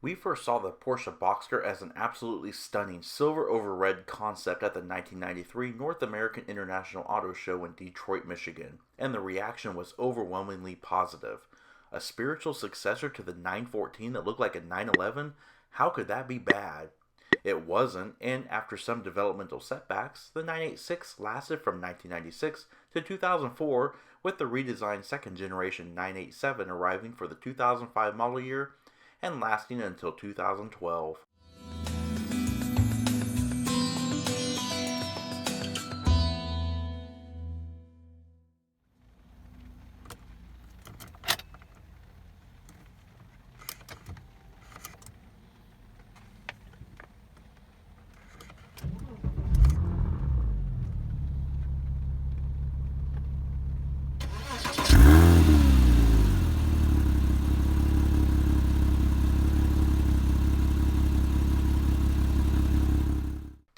We first saw the Porsche Boxster as an absolutely stunning silver over red concept at the 1993 North American International Auto Show in Detroit, Michigan, and the reaction was overwhelmingly positive. A spiritual successor to the 914 that looked like a 911? How could that be bad? It wasn't, and after some developmental setbacks, the 986 lasted from 1996 to 2004, with the redesigned second generation 987 arriving for the 2005 model year and lasting until 2012.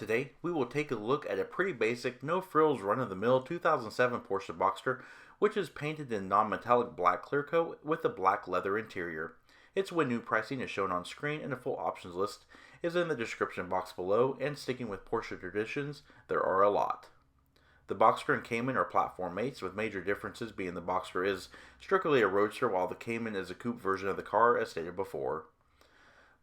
Today, we will take a look at a pretty basic, no-frills run-of-the-mill 2007 Porsche Boxster, which is painted in non-metallic black clear coat with a black leather interior. Its new pricing is shown on screen and a full options list is in the description box below, and sticking with Porsche traditions, there are a lot. The Boxster and Cayman are platform mates, with major differences being the Boxster is strictly a Roadster while the Cayman is a coupe version of the car as stated before.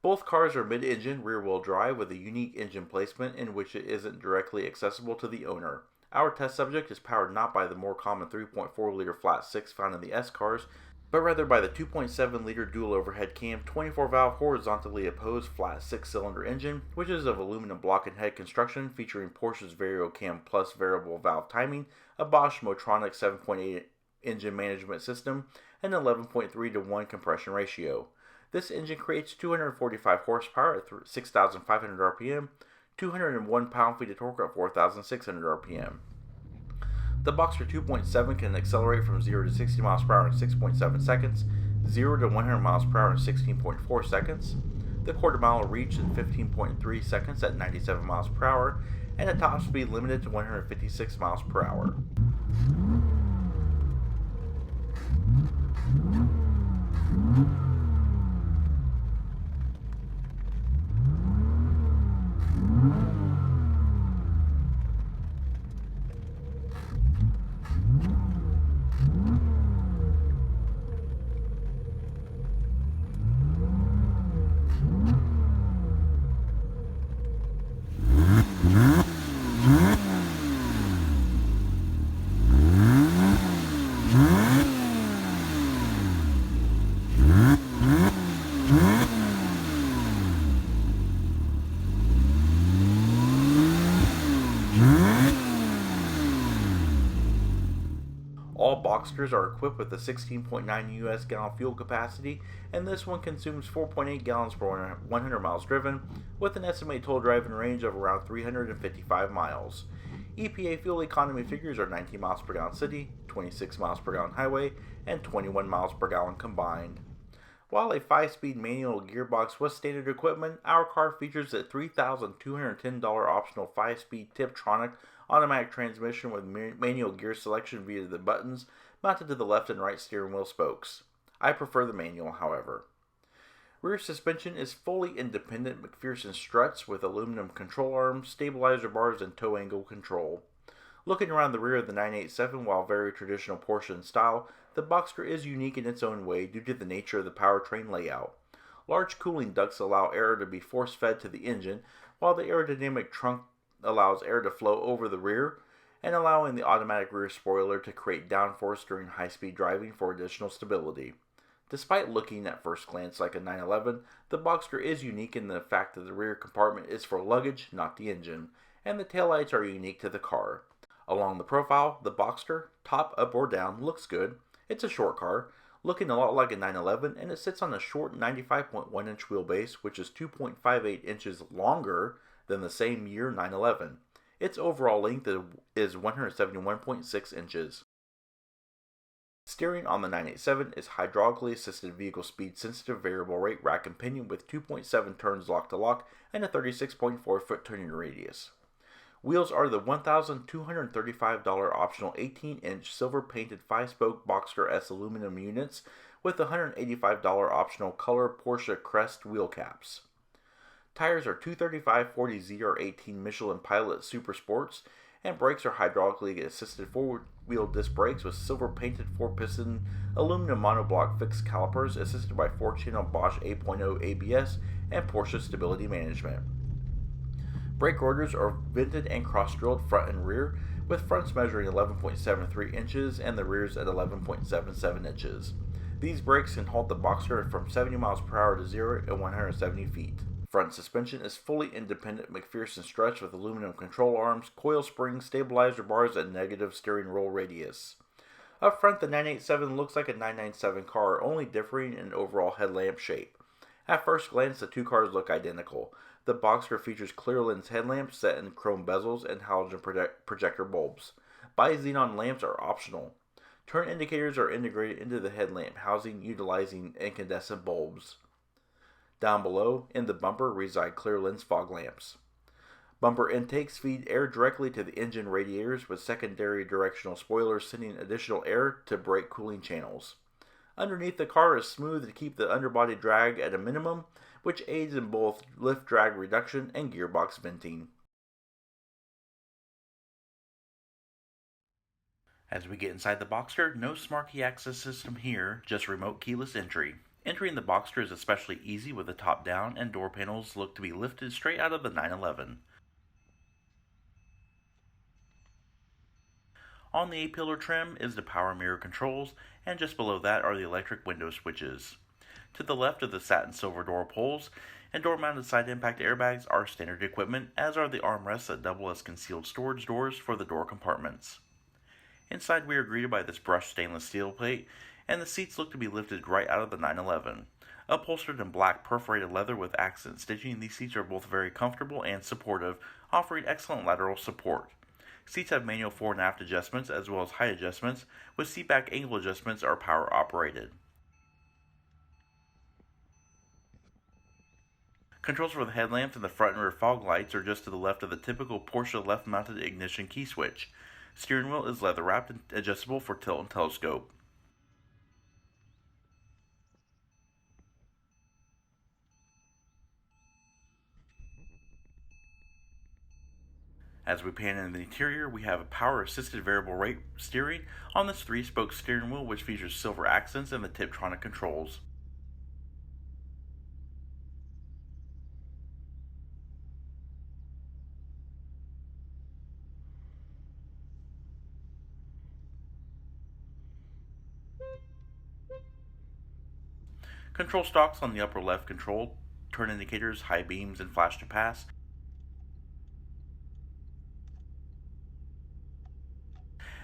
Both cars are mid-engine rear-wheel drive with a unique engine placement in which it isn't directly accessible to the owner. Our test subject is powered not by the more common 3.4-liter flat 6 found in the S cars, but rather by the 2.7-liter dual overhead cam 24-valve horizontally opposed flat 6-cylinder engine, which is of aluminum block and head construction featuring Porsche's VarioCam Plus variable valve timing, a Bosch Motronic 7.8 engine management system, and 11.3 to 1 compression ratio. This engine creates 245 horsepower at 6,500 RPM, 201 pound-feet of torque at 4,600 RPM. The Boxster 2.7 can accelerate from 0 to 60 miles per hour in 6.7 seconds, 0 to 100 miles per hour in 16.4 seconds, the quarter mile reach in 15.3 seconds at 97 miles per hour, and a top speed limited to 156 miles per hour. All Boxsters are equipped with a 16.9 US gallon fuel capacity, and this one consumes 4.8 gallons per 100 miles driven, with an estimated total driving range of around 355 miles. EPA fuel economy figures are 19 miles per gallon city, 26 miles per gallon highway, and 21 miles per gallon combined. While a 5-speed manual gearbox was standard equipment, our car features a $3,210 optional 5-speed Tiptronic automatic transmission with manual gear selection via the buttons mounted to the left and right steering wheel spokes. I prefer the manual, however. Rear suspension is fully independent McPherson struts with aluminum control arms, stabilizer bars, and toe angle control. Looking around the rear of the 987, while very traditional Porsche in style, the Boxster is unique in its own way due to the nature of the powertrain layout. Large cooling ducts allow air to be force-fed to the engine, while the aerodynamic trunk allows air to flow over the rear, and allowing the automatic rear spoiler to create downforce during high-speed driving for additional stability. Despite looking at first glance like a 911, the Boxster is unique in the fact that the rear compartment is for luggage, not the engine, and the taillights are unique to the car. Along the profile, the Boxster, top, up, or down, looks good. It's a short car, looking a lot like a 911, and it sits on a short 95.1-inch wheelbase, which is 2.58 inches longer than the same year 911. Its overall length is 171.6 inches. Steering on the 987 is hydraulically assisted vehicle speed sensitive variable rate rack and pinion with 2.7 turns lock to lock and a 36.4 foot turning radius. Wheels are the $1,235 optional 18-inch silver painted 5-spoke Boxster S aluminum units with $185 optional color Porsche Crest wheel caps. Tires are 235/40 ZR18 Michelin Pilot Super Sports, and brakes are hydraulically assisted forward-wheel disc brakes with silver-painted 4-piston aluminum monoblock fixed calipers assisted by 4-channel Bosch 8.0 ABS and Porsche Stability Management. Brake rotors are vented and cross-drilled front and rear, with fronts measuring 11.73 inches and the rears at 11.77 inches. These brakes can halt the Boxster from 70 miles per hour to 0 at 170 feet. Front suspension is fully independent McPherson stretch with aluminum control arms, coil springs, stabilizer bars, and negative steering roll radius. Up front, the 987 looks like a 997 car, only differing in overall headlamp shape. At first glance, the two cars look identical. The Boxster features clear lens headlamps set in chrome bezels and halogen projector bulbs. Bi-xenon lamps are optional. Turn indicators are integrated into the headlamp housing utilizing incandescent bulbs. Down below, in the bumper, reside clear lens fog lamps. Bumper intakes feed air directly to the engine radiators with secondary directional spoilers sending additional air to brake cooling channels. Underneath, the car is smooth to keep the underbody drag at a minimum, which aids in both lift drag reduction and gearbox venting. As we get inside the Boxster, no smart key access system here, just remote keyless entry. Entering the Boxster is especially easy with the top down, and door panels look to be lifted straight out of the 911. On the A-pillar trim is the power mirror controls, and just below that are the electric window switches. To the left of the satin silver door pulls and door-mounted side impact airbags are standard equipment, as are the armrests that double as concealed storage doors for the door compartments. Inside, we are greeted by this brushed stainless steel plate, and the seats look to be lifted right out of the 911. Upholstered in black perforated leather with accent stitching, these seats are both very comfortable and supportive, offering excellent lateral support. Seats have manual fore and aft adjustments as well as height adjustments, with seat back angle adjustments are power operated. Controls for the headlamps and the front and rear fog lights are just to the left of the typical Porsche left-mounted ignition key switch. Steering wheel is leather-wrapped and adjustable for tilt and telescope. As we pan in the interior, we have a power-assisted variable rate steering on this 3-spoke steering wheel, which features silver accents and the Tiptronic controls. Control stalks on the upper left control turn indicators, high beams, and flash to pass.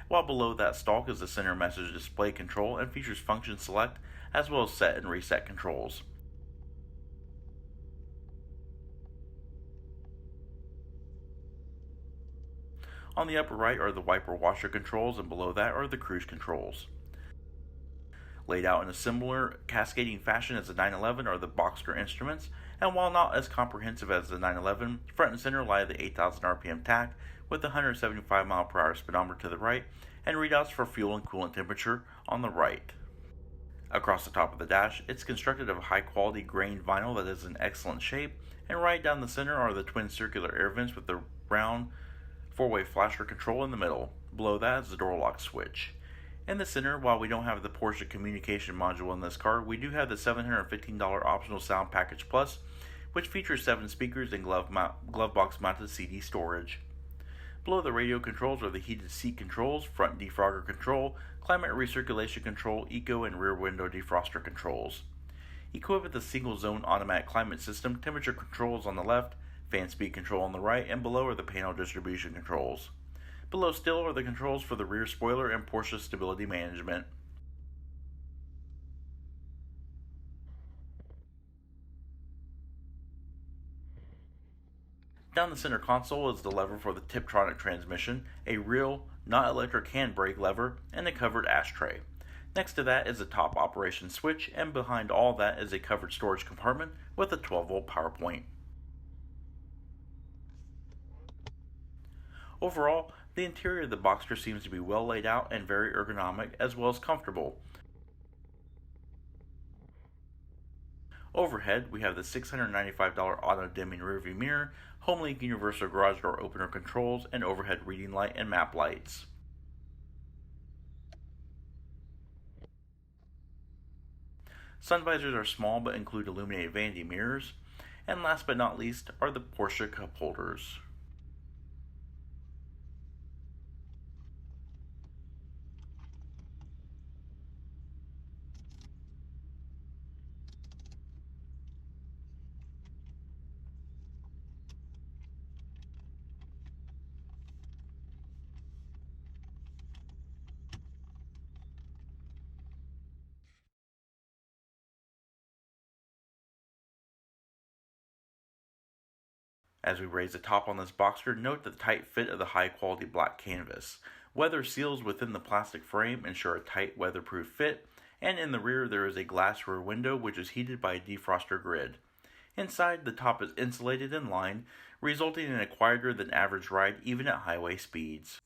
While below that stalk is the center message display control and features function select as well as set and reset controls. On the upper right are the wiper washer controls, and below that are the cruise controls. Laid out in a similar cascading fashion as the 911 are the Boxster instruments, and while not as comprehensive as the 911, front and center lie the 8,000 RPM tach with the 175 mph speedometer to the right and readouts for fuel and coolant temperature on the right. Across the top of the dash, it's constructed of high quality grained vinyl that is in excellent shape, and right down the center are the twin circular air vents with the round 4-way flasher control in the middle. Below that is the door lock switch. In the center, while we don't have the Porsche communication module in this car, we do have the $715 optional Sound Package Plus, which features 7 speakers and glove box mounted CD storage. Below the radio controls are the heated seat controls, front defrogger control, climate recirculation control, eco and rear window defroster controls. Equipped with a single zone automatic climate system, temperature controls on the left, fan speed control on the right, and below are the panel distribution controls. Below still are the controls for the rear spoiler and Porsche Stability Management. Down the center console is the lever for the Tiptronic transmission, a real, not electric handbrake lever, and a covered ashtray. Next to that is a top operation switch, and behind all that is a covered storage compartment with a 12-volt power point. Overall, the interior of the Boxster seems to be well laid out and very ergonomic as well as comfortable. Overhead, we have the $695 auto-dimming rearview mirror, HomeLink universal garage door opener controls, and overhead reading light and map lights. Sun visors are small but include illuminated vanity mirrors. And last but not least are the Porsche cup holders. As we raise the top on this Boxster, note the tight fit of the high quality black canvas. Weather seals within the plastic frame ensure a tight weatherproof fit, and in the rear there is a glass rear window which is heated by a defroster grid. Inside, the top is insulated and lined, resulting in a quieter than average ride even at highway speeds.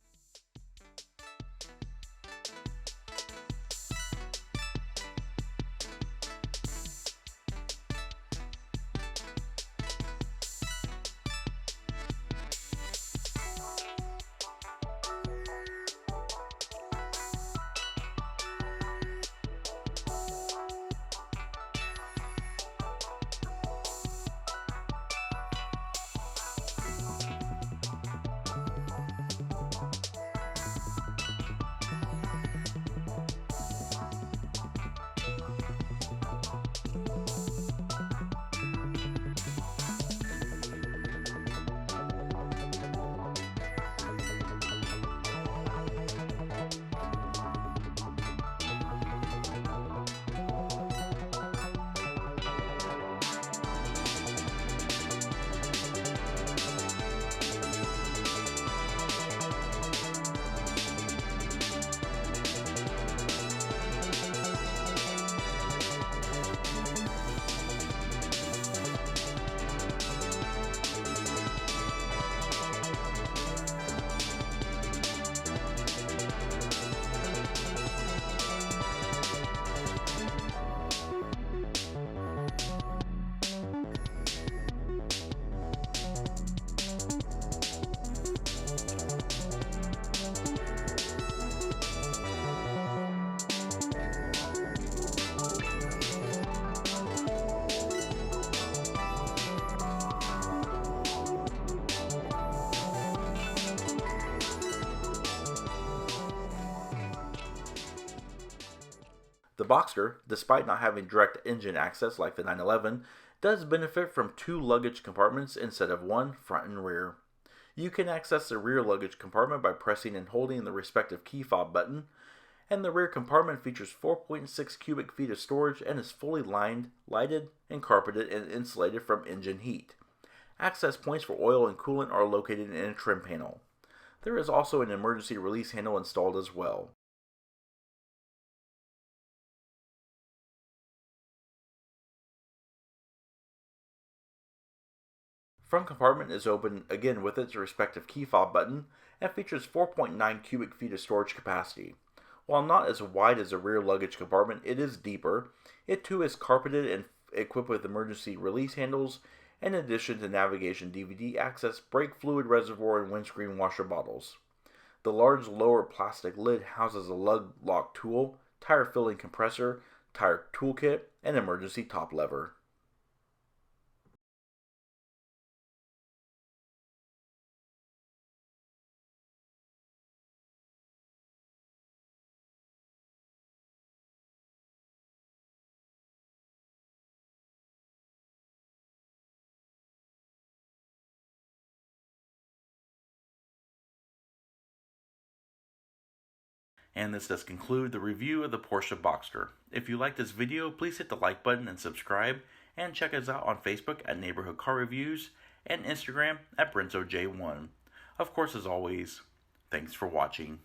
The Boxster, despite not having direct engine access like the 911, does benefit from two luggage compartments instead of one, front and rear. You can access the rear luggage compartment by pressing and holding the respective key fob button, and the rear compartment features 4.6 cubic feet of storage and is fully lined, lighted, and carpeted and insulated from engine heat. Access points for oil and coolant are located in a trim panel. There is also an emergency release handle installed as well. Front compartment is open again with its respective key fob button and features 4.9 cubic feet of storage capacity. While not as wide as the rear luggage compartment, it is deeper. It too is carpeted and equipped with emergency release handles, in addition to navigation DVD access, brake fluid reservoir, and windscreen washer bottles. The large lower plastic lid houses a lug lock tool, tire filling compressor, tire toolkit, and emergency top lever. And this does conclude the review of the Porsche Boxster. If you liked this video, please hit the like button and subscribe, and check us out on Facebook at Neighborhood Car Reviews and Instagram at BrenzoJ1. Of course, as always, thanks for watching.